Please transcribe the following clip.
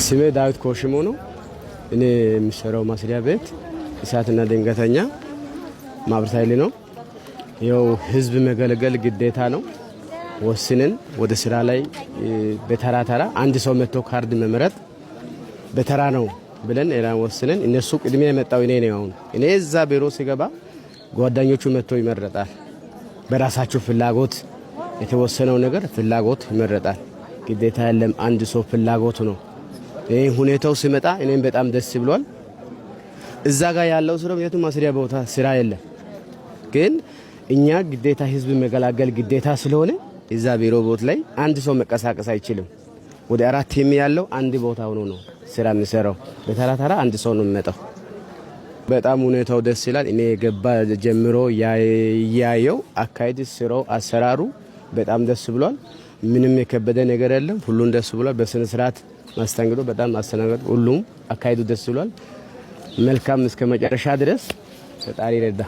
ስሜ ዳዊት ኮሽሞ ነው። እኔ የሚሰራው መስሪያ ቤት እሳትና ድንገተኛ ማብራት ኃይል ነው። ያው ህዝብ መገልገል ግዴታ ነው። ወስነን ወደ ስራ ላይ በተራ አንድ ሰው መጥቶ ካርድ መምረጥ በተራ ነው ብለን ወስነን እነሱ ቅድሚያ የመጣው እኔ ነው። እኔ እዛ ቢሮ ሲገባ ጓደኞቹ መጥቶ ይመረጣል። በራሳቸው ፍላጎት የተወሰነው ነገር ፍላጎት ይመረጣል። ግዴታ የለም። አንድ ሰው ፍላጎት ነው። ይሄ ሁኔታው ሲመጣ እኔም በጣም ደስ ብሏል። እዛ ጋር ያለው ስራው የቱ መስሪያ ቦታ ስራ የለም፣ ግን እኛ ግዴታ ህዝብ መገላገል ግዴታ ስለሆነ እዛ ቢሮ ቦት ላይ አንድ ሰው መቀሳቀስ አይችልም። ወደ 4 ቲም ያለው አንድ ቦታ ሆኖ ነው ስራ የሚሰራው። በተራ አንድ ሰው ነው የሚመጣው። በጣም ሁኔታው ደስ ይላል። እኔ ገባ ጀምሮ ያየው አካሄድ ስራው አሰራሩ በጣም ደስ ብሏል። ምንም የከበደ ነገር የለም። ሁሉን ደስ ብሏል። በስነ ስርዓት ማስተንግዶ በጣም አስተናገዱ። ሁሉም አካሄዱ ደስ ብሏል። መልካም እስከ መጨረሻ ድረስ ፈጣሪ ረዳ።